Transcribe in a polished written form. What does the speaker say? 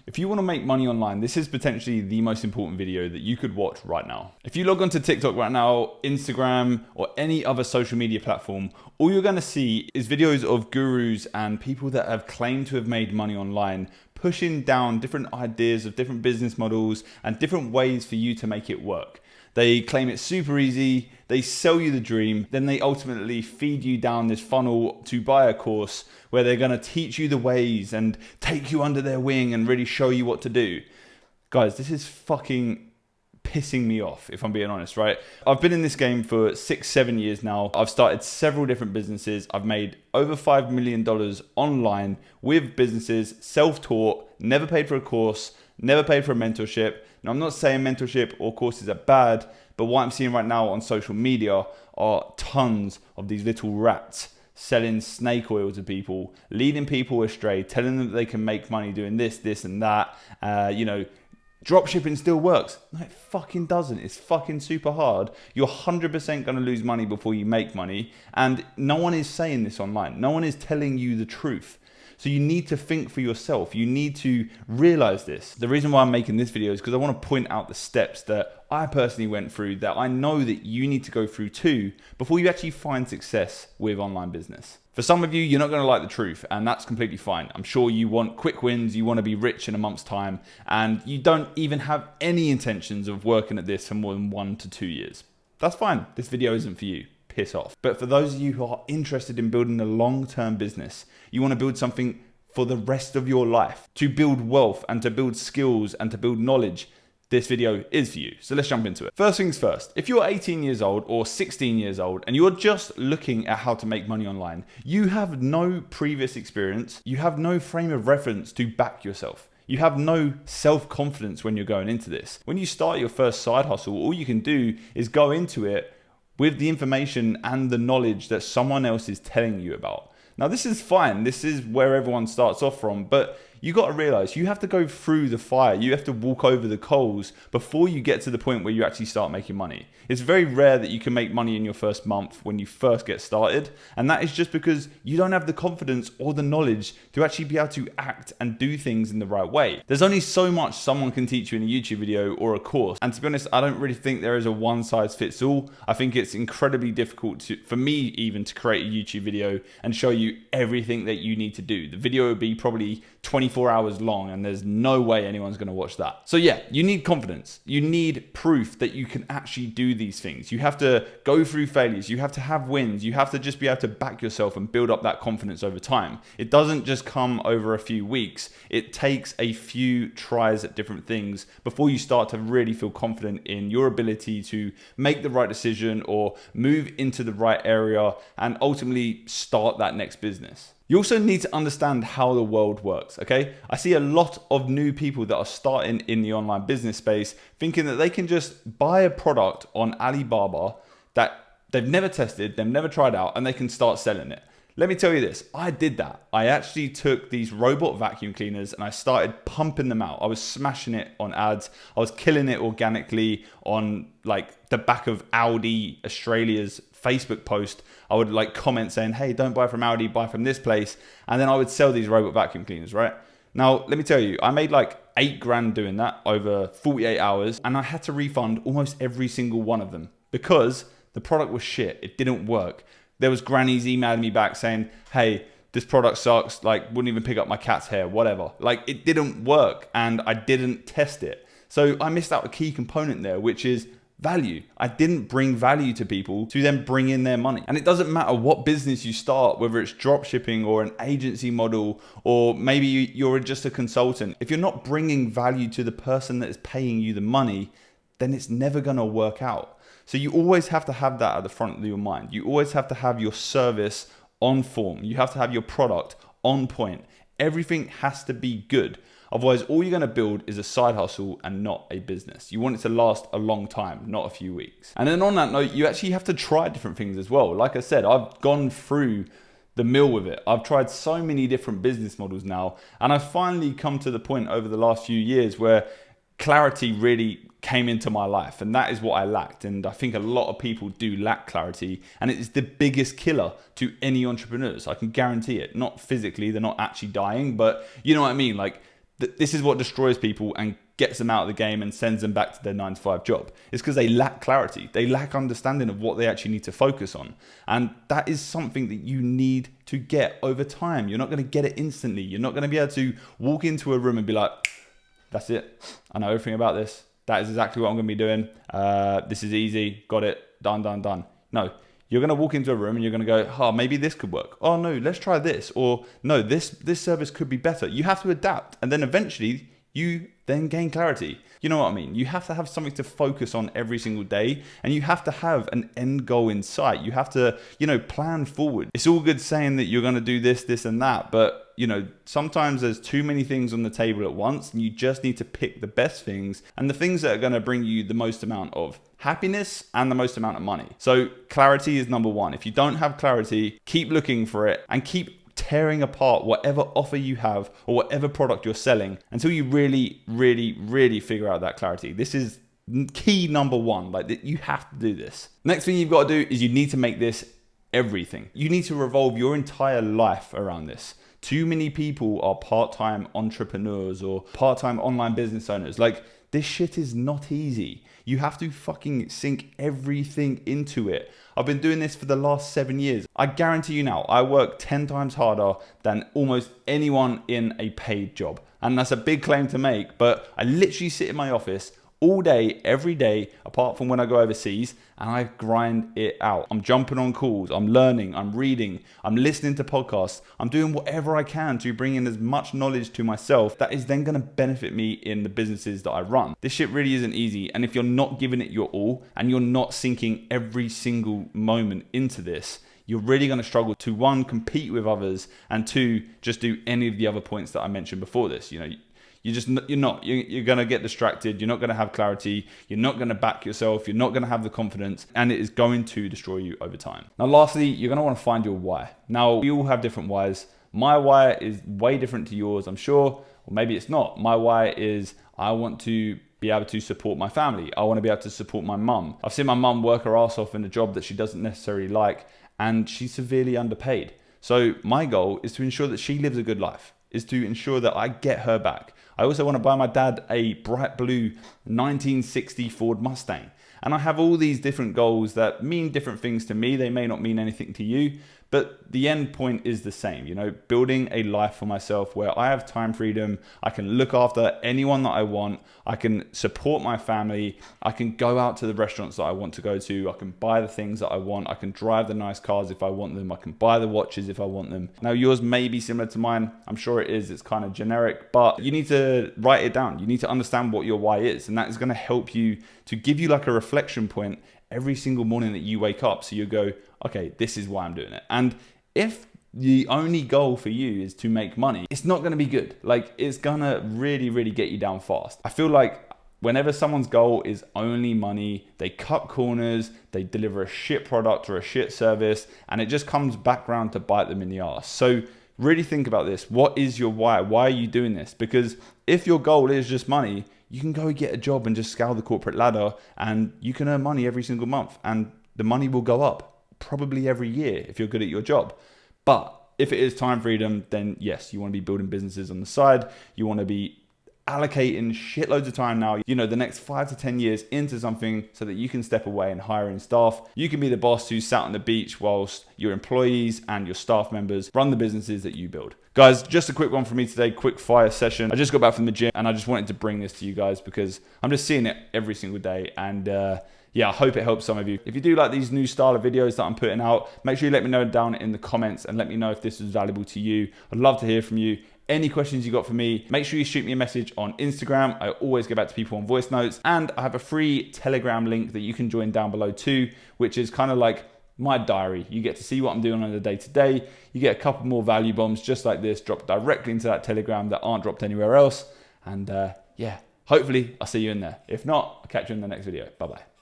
If you want to make money online, this is potentially the most important video that you could watch right now. If you log onto TikTok right now, Instagram, or any other social media platform, all you're going to see is videos of gurus and people that have claimed to have made money online, pushing down different ideas of different business models and different ways for you to make it work. They claim it's super easy, they sell you the dream, then they ultimately feed you down this funnel to buy a course where they're going to teach you the ways and take you under their wing and really show you what to do. Guys, this is fucking pissing me off, if I'm being honest, right? I've been in this game for 6-7 years now. I've started several different businesses. I've made over $5 million online with businesses, self-taught, never paid for a course, never paid for a mentorship. Now, I'm not saying mentorship or courses are bad, but what I'm seeing right now on social media are tons of these little rats selling snake oil to people, leading people astray, telling them that they can make money doing this, and that. Drop shipping still works. No, it fucking doesn't. It's fucking super hard. You're 100% going to lose money before you make money. And no one is saying this online. No one is telling you the truth. So you need to think for yourself. You need to realize this. The reason why I'm making this video is because I want to point out the steps that I personally went through that I know that you need to go through too before you actually find success with online business. For some of you, you're not going to like the truth, and that's completely fine. I'm sure you want quick wins, you want to be rich in a month's time, and you don't even have any intentions of working at this for more than 1 to 2 years. That's fine. This video isn't for you. Piss off. But for those of you who are interested in building a long-term business, you want to build something for the rest of your life, to build wealth and to build skills and to build knowledge, this video is for you. So let's jump into it. First things first, if you're 18 years old or 16 years old and you're just looking at how to make money online, you have no previous experience, you have no frame of reference to back yourself. You have no self-confidence when you're going into this. When you start your first side hustle, all you can do is go into it with the information and the knowledge that someone else is telling you about. Now, this is fine. This is where everyone starts off from, but you got to realize you have to go through the fire. You have to walk over the coals before you get to the point where you actually start making money. It's very rare that you can make money in your first month when you first get started. And that is just because you don't have the confidence or the knowledge to actually be able to act and do things in the right way. There's only so much someone can teach you in a YouTube video or a course. And to be honest, I don't really think there is a one size fits all. I think it's incredibly difficult for me even to create a YouTube video and show you everything that you need to do. The video would be probably 24 hours long, and there's no way anyone's going to watch that. So yeah, you need confidence. You need proof that you can actually do these things. You have to go through failures. You have to have wins. You have to just be able to back yourself and build up that confidence over time. It doesn't just come over a few weeks. It takes a few tries at different things before you start to really feel confident in your ability to make the right decision or move into the right area and ultimately start that next business. You also need to understand how the world works, okay? I see a lot of new people that are starting in the online business space thinking that they can just buy a product on Alibaba that they've never tested, they've never tried out, and they can start selling it. Let me tell you this, I did that. I actually took these robot vacuum cleaners and I started pumping them out. I was smashing it on ads. I was killing it organically on like the back of Audi Australia's Facebook post. I would like comment saying, hey, don't buy from Audi, buy from this place. And then I would sell these robot vacuum cleaners, right? Now, let me tell you, I made like 8 grand doing that over 48 hours. And I had to refund almost every single one of them because the product was shit. It didn't work. There was grannies emailing me back saying, hey, this product sucks, like wouldn't even pick up my cat's hair, whatever. Like it didn't work and I didn't test it. So I missed out a key component there, which is value. I didn't bring value to people to then bring in their money. And it doesn't matter what business you start, whether it's drop shipping or an agency model, or maybe you're just a consultant. If you're not bringing value to the person that is paying you the money, then it's never gonna work out. So you always have to have that at the front of your mind. You always have to have your service on form. You have to have your product on point. Everything has to be good. Otherwise, all you're going to build is a side hustle and not a business. You want it to last a long time, not a few weeks. And then on that note, you actually have to try different things as well. Like I said, I've gone through the mill with it. I've tried so many different business models now, and I've finally come to the point over the last few years where clarity really came into my life, and that is what I lacked. And I think a lot of people do lack clarity, and it is the biggest killer to any entrepreneurs. I can guarantee it. Not physically, they're not actually dying, but you know what I mean? Like This is what destroys people and gets them out of the game and sends them back to their 9 to 5 job. It's because they lack clarity. They lack understanding of what they actually need to focus on. And that is something that you need to get over time. You're not going to get it instantly. You're not going to be able to walk into a room and be like, that's it. I know everything about this. That is exactly what I'm going to be doing. This is easy. Got it. Done, done, done. No. You're going to walk into a room and you're going to go, oh, maybe this could work. Oh, no, let's try this. Or no, this service could be better. You have to adapt. And then eventually you then gain clarity. You know what I mean? You have to have something to focus on every single day, and you have to have an end goal in sight. You have to, plan forward. It's all good saying that you're going to do this, this, and that, but sometimes there's too many things on the table at once, and you just need to pick the best things and the things that are going to bring you the most amount of happiness and the most amount of money. So clarity is number one. If you don't have clarity, keep looking for it and keep tearing apart whatever offer you have or whatever product you're selling until you really, really, really figure out that clarity. This is key number one. Like, you have to do this. Next thing you've got to do is you need to make this everything. You need to revolve your entire life around this. Too many people are part-time entrepreneurs or part-time online business owners. Like, this shit is not easy. You have to fucking sink everything into it. I've been doing this for the last 7 years. I guarantee you now, I work 10 times harder than almost anyone in a paid job. And that's a big claim to make, but I literally sit in my office all day, every day, apart from when I go overseas, and I grind it out. I'm jumping on calls, I'm learning, I'm reading, I'm listening to podcasts, I'm doing whatever I can to bring in as much knowledge to myself that is then gonna benefit me in the businesses that I run. This shit really isn't easy, and if you're not giving it your all, and you're not sinking every single moment into this, you're really going to struggle to, one, compete with others, and two, just do any of the other points that I mentioned before this. You're going to get distracted. You're not going to have clarity. You're not going to back yourself. You're not going to have the confidence, and it is going to destroy you over time. Now, lastly, you're going to want to find your why. Now, we all have different whys. My why is way different to yours, I'm sure, or maybe it's not. My why is I want to be able to support my family. I want to be able to support my mum. I've seen my mum work her ass off in a job that she doesn't necessarily like, and she's severely underpaid. So my goal is to ensure that she lives a good life, is to ensure that I get her back. I also want to buy my dad a bright blue 1960 Ford Mustang. And I have all these different goals that mean different things to me. They may not mean anything to you, but the end point is the same, building a life for myself where I have time freedom. I can look after anyone that I want. I can support my family. I can go out to the restaurants that I want to go to. I can buy the things that I want. I can drive the nice cars if I want them. I can buy the watches if I want them. Now, yours may be similar to mine. I'm sure it is. It's kind of generic, but you need to write it down. You need to understand what your why is, and that is going to help you to give you like a reflection point every single morning that you wake up. So you go, okay, this is why I'm doing it. And if the only goal for you is to make money, it's not going to be good. Like, it's going to really, really get you down fast. I feel like whenever someone's goal is only money, they cut corners, they deliver a shit product or a shit service, and it just comes back around to bite them in the ass. So really think about this. What is your why? Why are you doing this? Because if your goal is just money, you can go get a job and just scale the corporate ladder, and you can earn money every single month, and the money will go up probably every year if you're good at your job. But if it is time freedom, then yes, you want to be building businesses on the side. You want to be allocating shitloads of time now, the next 5 to 10 years into something so that you can step away and hire in staff. You can be the boss who's sat on the beach whilst your employees and your staff members run the businesses that you build. Guys, just a quick one from me today, quick fire session. I just got back from the gym and I just wanted to bring this to you guys because I'm just seeing it every single day, and I hope it helps some of you. If you do like these new style of videos that I'm putting out, make sure you let me know down in the comments and let me know if this is valuable to you. I'd love to hear from you. Any questions you got for me, make sure you shoot me a message on Instagram. I always get back to people on voice notes, and I have a free Telegram link that you can join down below too, which is kind of like my diary. You get to see what I'm doing on a day-to-day. You get a couple more value bombs just like this dropped directly into that Telegram that aren't dropped anywhere else. And hopefully I'll see you in there. If not, I'll catch you in the next video. Bye-bye.